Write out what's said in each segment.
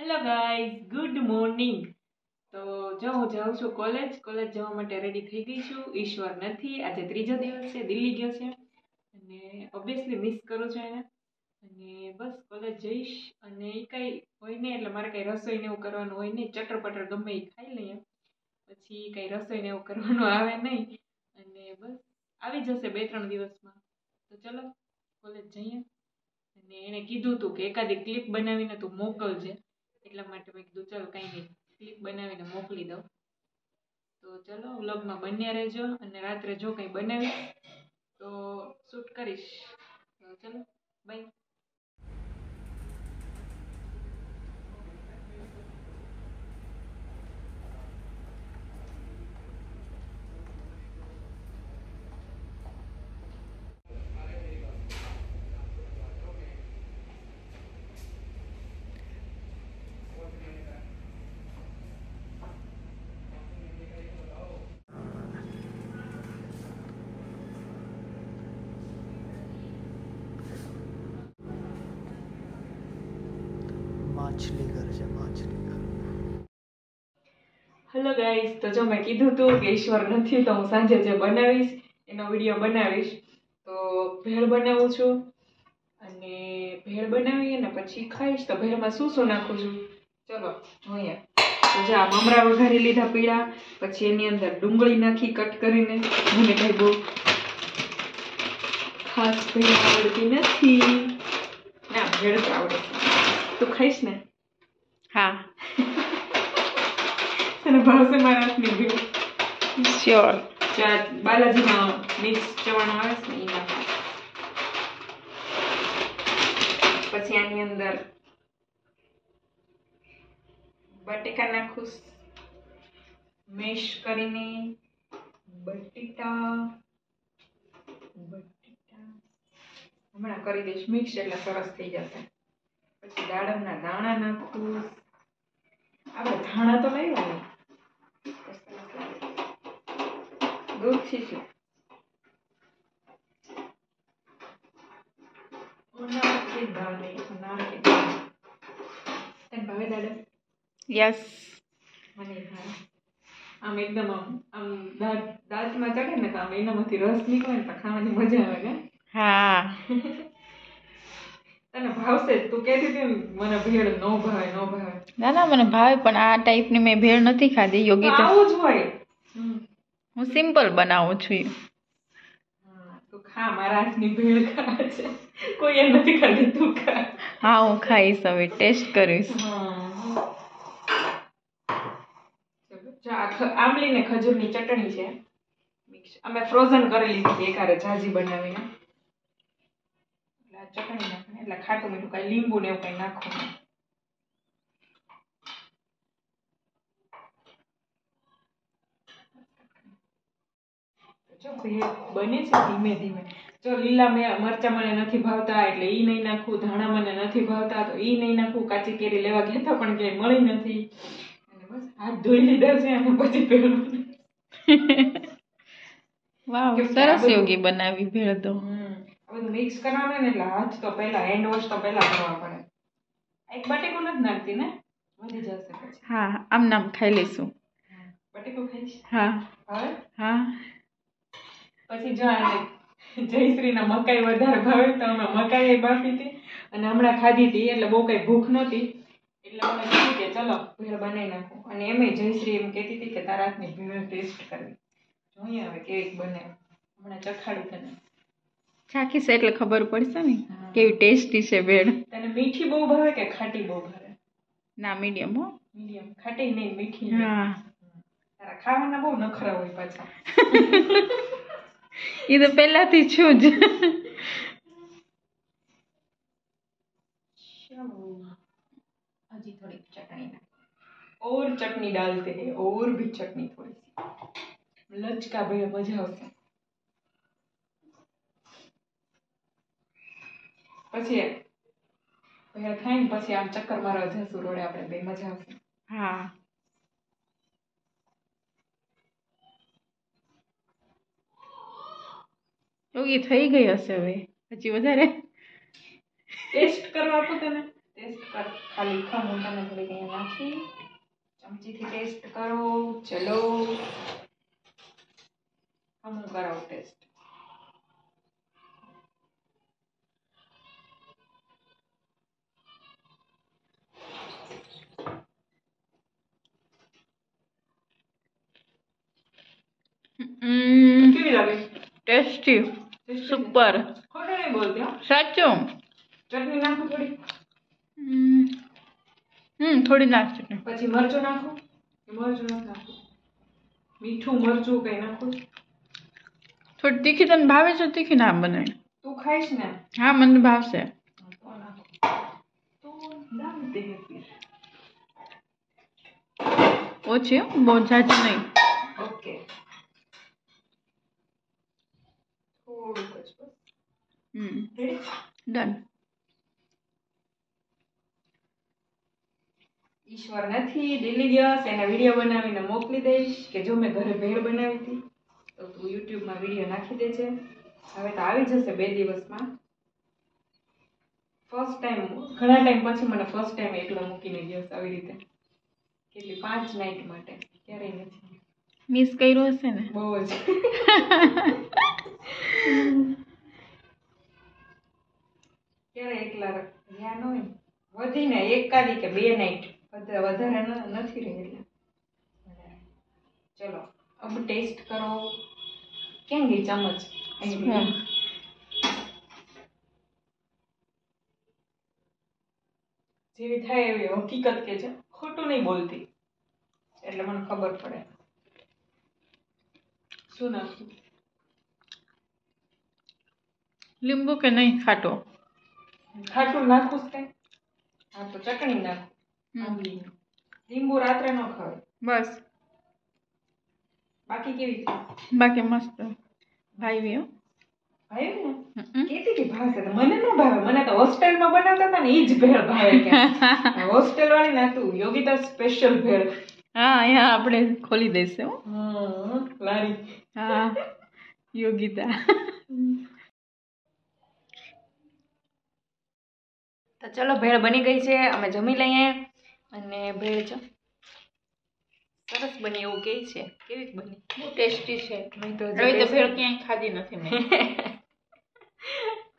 Hello guys, good morning. તો જો હું જાઉં છું કોલેજ જવા માટે રેડી થઈ ગઈ છું. ઈશ્વર નથી, આજે ત્રીજો દિવસ છે, દિલ્હી ગયો છે અને ઓબ્વિયસલી મિસ કરું છું એને. અને બસ કોલેજ જઈશ અને એ કંઈ હોય નહીં એટલે મારે કંઈ રસોઈને એવું કરવાનું હોય નહીં, ચટર ગમે એ ખાઈ લઈએ, પછી કંઈ રસોઈને એવું કરવાનું આવે નહીં અને બસ આવી જશે 2-3 દિવસમાં. તો ચલો કોલેજ જઈએ. અને એને કીધું હતું કે એકાદી ક્લિપ બનાવીને તું મોકલજે, એટલા માટે મેં કીધું ચાલો કંઈ નહીં, ક્લિપ બનાવીને મોકલી દઉં. તો ચલો વ્લોગમાં બન્યા રહેજો અને રાત્રે જો કંઈ બનાવીશ તો શૂટ કરીશ. તો ચલો બાય. માછલીઘર છે, માછલીઘર. હેલો ગાઈઝ, તો જો મેં કીધું હતું કે ઈશ્વર નથી તો હું સાંજે જે બનાવીશ એનો વિડીયો બનાવીશ. તો ભેળ બનાવું છું અને ભેળ બનાવી અને પછી ખાઈશ. તો ભેળમાં શું શું નાખું છું ચલો જોઈએ. તો જો આ મમરા વઘારી લીધા પીળા, પછી એની અંદર ડુંગળી નાખી કટ કરીને. મને કઈ બહુ ખાસ ભેળ આવડતી નથી. ના, ભેળ તો આવડે છે. તું ખાઈશ ને? હા, તને ભાવશે મારા હાથની ભેળ? શ્યોર. બાલાજીના મિક્સ ચવાણું આવે છે ને એ નાખું. પછી આની અંદર બટેકા નાખું, મેશ કરીને. બટેટા હમણાં કરી દઈશ મિક્સ એટલે સરસ થઈ જશે. પછી દાડમના દાણા નાખું. આપણે ધાણા તો લાવ્યા ને દૂધથી છે. તને ભાવે દાડમ? યસ. મને ભાવે. આમ એકદમ આમ દાંતમાં ચડે ને તો આમ એનામાંથી રસ નીકળે ને તો ખાવાની મજા આવે ને. હા, તને ભાવશે. તું કહેતી હતી ને મને ભેળ ન ભાવે. ના ના મને ભાવે, પણ આ ટાઈપની મેં ભેળ નથી ખાધી. યોગી તો આવું જ હોય. હું સિમ્પલ બનાવું છું. તું ખા, મારા હાથની ભેળ ખા છે. કોઈ એ નથી ખાધી, તું ખા. હા, હું ખાઈશ, હવે ટેસ્ટ કરીશ. આંબલી ને ખજૂરની ચટણી છે મિક્સ. અમે ફ્રોઝન કરી લીધી એકારે જાજી બનાવીને. એટલે આ ચટણી નાખીને એટલે ખાટું મીઠું કઈ લીંબુ ને એવું કઈ નાખવું નહીં. જો ભેળ બને છે ધીમે ધીમે. જો લીલા મરચા મને નથી ભાવતા એટલે ઈ નહીં નાખવું, ધાણા મને નથી ભાવતા તો ઈ નહીં નાખવું. કાચી કેરી લેવા ગયા હતા પણ ક્યાંય મળી નથી. અને બસ હાથ ધોઈ લીધા છે અને પછી ભેળ વાવ, સરસ યોગી બનાવી ભેળ તો. આ બધું મિક્સ કરવાનું ને એટલે હાથ તો પહેલા હેન્ડ વોશ તો પહેલા કરવા પડે. એક બટેકું નથી નાખતી ને, વધી જશે પછી. હા, આમ નામ ખાઈ લઈશું. બટેકું ખાઈશ? હા. હવે હા. પછી જો આને જયશ્રીના મકાઈ વધારે ભાવે તો અમે મકાઈ બાફી હતી અને હમણાં ખાધી હતી એટલે બહુ કઈ ભૂખ નહોતી એટલે મને કીધું કે ચલો ભેળ બનાવી નાખું. અને એમે જયશ્રી એમ કહેતી હતી કે તારા હાથની ભેળ ટેસ્ટ કરવી. જોઈએ હવે કેવી બને. હમણાં ચખાડું તને. ચાખીશ એટલે ખબર પડશે ને કેવી ટેસ્ટી છે ભેળ. તને મીઠી બહુ ભાવે કે ખાટી બહુ ભાવે? ના, મીડિયમ હો. મીડિયમ. ખાટી નહીં, મીઠી. હા. તારા ખાવાના બહુ નખરા હોય પાછા. એ તો પહેલાથી છું જ. हजी थोड़ी चटनी ना और चटनी डालते हैं और भी चटनी थोड़ी सी लचका भैया मजा આવશે. પછી ભેળ ખાઈને પછી આમ ચક્કર મારવા જશું રોડે આપણે બે, મજા આવશે. હા. યોગી થઈ ગઈ હશે હવે, હજી વધારે ટેસ્ટ કરવા આપો તને. ટેસ્ટ કર ખાલી ખમણ તને થોડીક અહીંયા નાખી ચમચીથી ટેસ્ટ કરો ચલો ખમણ કરાવો ટેસ્ટ કેવી લાગે ટેસ્ટી સુપર ખોટું નહીં બોલતી હો સાચું ચટણી નાખું થોડી થોડી નાખજો પછી મરચું નાખું કે મરચું નથી નાખું મીઠું મરચું કઈ નાખું થોડી તીખી તને ભાવે છે તીખી ના બનાવી તું ખાઈશ ને હા મને ભાવશે તો નાખું તો દામ દે ફિર ઓછી હો, બહુ જાજી નહીં ઓકે થોડુંક જ બસ રેડી ડન ઈશ્વર નથી દિલ્હી ગયો એના વિડીયો બનાવીને મોકલી દઈશ કે જો મેં ઘરે ભેળ બનાવી હતી તો તું યુટ્યુબમાં વિડીયો નાખી દેજે હવે તો આવી જશે 2 દિવસમાં ફર્સ્ટ ટાઈમ ઘણા ટાઈમ પછી મને ફર્સ્ટ ટાઈમ એકલો મૂકીને ગયો છે આવી રીતે કેટલી 5 નાઇટ માટે ક્યારેય નથી મિસ કર્યું હશે ને બહુ જ ક્યારે એકલા રહ્યા ન હોય વધીને એકાદી કે 2 નાઇટ વધારે નથી રહી એટલે ચલો अब टेस्ट करो કેમ ગઈ ચમચ જેવી થાય એવી હકીકત કે છે ખોટું નહીં બોલતી એટલે મને ખબર પડે શું નાખું લીંબુ કે નહીં ખાટો ખાટું નાખું જ કઈ હા તો ચટણી નાખું લીંબુ રાત્રે ન ખાવે બસ બાકી કેવી છે બાકી મસ્ત ભાઈ હો ભાવે ને કેતી કે ભાવશે તો મને ન ભાવે મને તો હોસ્ટેલમાં બનાવતા હતા ને ઈ જ ભેળ ભાવે કે હોસ્ટેલ વાળી ના તું યોગિતા સ્પેશિયલ ભેળ હા અહીંયા આપણે ખોલી દઈશું હો. લારી હા યોગિતા તો ચલો ભેળ બની ગઈ છે અમે જમી લઈએ અને ભેળ જો સરસ બની એવું કહે છે કેવી બની બહુ ટેસ્ટી છે મેં તો હવે તો ભેળ ક્યાંય ખાધી નથી મેં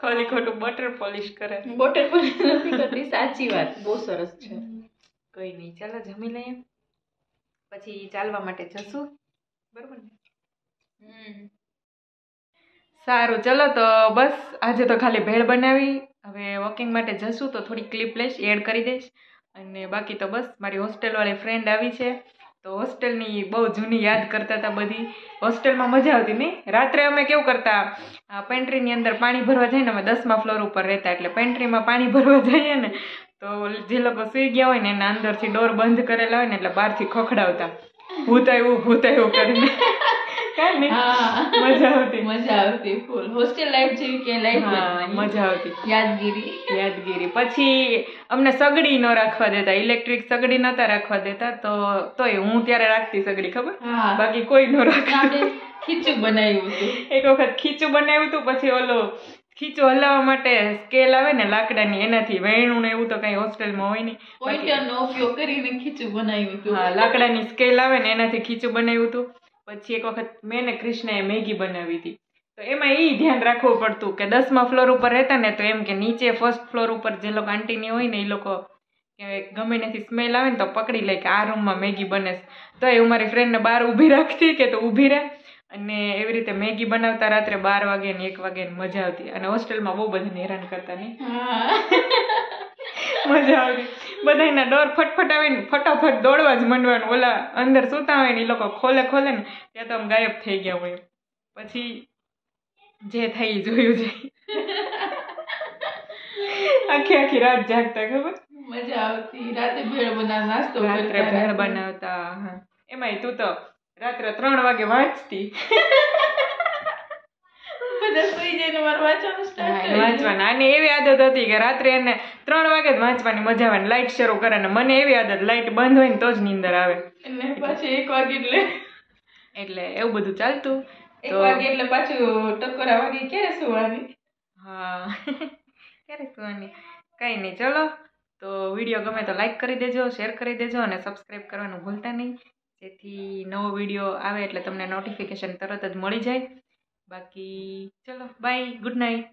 ખાલી ખોટું બટર પોલિશ કરે બોટલ પણ નથી કરતી સાચી વાત બહુ સરસ છે કઈ નહીં ચાલો જમી લઈએ પછી ચાલવા માટે જશું બરોબર ને સારું ચલો તો બસ આજે તો ખાલી ભેળ બનાવી હવે વોકિંગ માટે જશું તો થોડી ક્લિપ લઈશ એડ કરી દઈશ અને બાકી તો બસ મારી હોસ્ટેલવાળી ફ્રેન્ડ આવી છે તો હોસ્ટેલની બહુ જૂની યાદ કરતા હતા બધી હોસ્ટેલમાં મજા આવતી નહીં રાત્રે અમે કેવું કરતા પેન્ટ્રીની અંદર પાણી ભરવા જઈએ ને અમે 10મા ફ્લોર ઉપર રહેતા એટલે પેન્ટ્રીમાં પાણી ભરવા જઈએ ને તો જે લોકો સૂઈ ગયા હોય ને એના અંદરથી ડોર બંધ કરેલા હોય ને એટલે બહારથી ખખડાવતા ભૂત આવ્યું કરીને મજા આવતી ફૂલ હોસ્ટેલ લાઈફ જેવી કે લાઈફ મજા આવતી યાદગીરી પછી અમને સગડી ન રાખવા દેતા ઇલેક્ટ્રિક સગડી નતા રાખવા દેતા તોય હું ત્યારે રાખતી સગડી ખબર બાકી કોઈ ન રાખે ખીચું બનાવ્યું હતું એક વખત ખીચું બનાવ્યું હતું પછી ઓલો ખીચું હલાવવા માટે સ્કેલ આવે ને લાકડાની એનાથી વેણું ને એવું તો કઈ હોસ્ટેલમાં હોય નહીં પોઈન્ટરનો ઉપયોગ કરીને ખીચું બનાવ્યું હતું હા લાકડાની સ્કેલ આવે ને એનાથી ખીચું બનાવ્યું હતું પછી એક વખત મેં ને કૃષ્ણએ મેગી બનાવી હતી તો એમાં એ ધ્યાન રાખવું પડતું કે 10મા ફ્લોર ઉપર રહેતા ને તો એમ કે નીચે ફર્સ્ટ ફ્લોર ઉપર જે લોકો આંટીની હોય ને એ લોકો કે ગમે ત્યાંથી સ્મેલ આવે ને તો પકડી લે કે આ રૂમમાં મેગી બને તો એ હું મારી ફ્રેન્ડને બહાર ઊભી રાખતી કે તો ઊભી રહે અને એવી રીતે મેગી બનાવતા રાત્રે 12 વાગે ને 1 વાગે મજા આવતી અને હોસ્ટેલમાં બહુ બધાને હેરાન કરતા નહીં મજા આવતી બધાના ડોર ફટફટાવીને ફટાફટ દોડવા જ માંડવાનું ઓલા અંદર સૂતા હોય ને એ લોકો ખોલે ને ત્યાં તો આમ ગાયબ થઈ ગયા હોય પછી જે થઈ જોયું જાય આખી રાત જાગતા ખબર મજા આવતી રાતે ભેળ બનાવ નાસ્તો રાત્રે ભેળ બનાવતા એમાંય તું તો રાત્રે 3 વાગે વાંચતી બધા સુઈ જઈને મારું વાંચવાનું સ્ટાર્ટ વાંચવાના અને એવી આદત હતી કે રાત્રે એને 3 વાગે જ વાંચવાની મજા આવે લાઇટ શરૂ કરે ને મને એવી આદત લાઇટ બંધ હોય ને તો જ નીંદર આવે એટલે પછી 1 વાગે એટલે એવું બધું ચાલતું 1 વાગે એટલે પાછું ટકોરા વાગે ક્યારે સુવાની હા ક્યારે સુવાની કઈ નહીં ચલો તો વિડીયો ગમે તો લાઈક કરી દેજો, શેર કરી દેજો અને સબસ્ક્રાઈબ કરવાનું ભૂલતા નહીં, જેથી નવો વિડીયો આવે એટલે તમને નોટિફિકેશન તરત જ મળી જાય. બાકી ચલો બાય, ગુડ નાઇટ.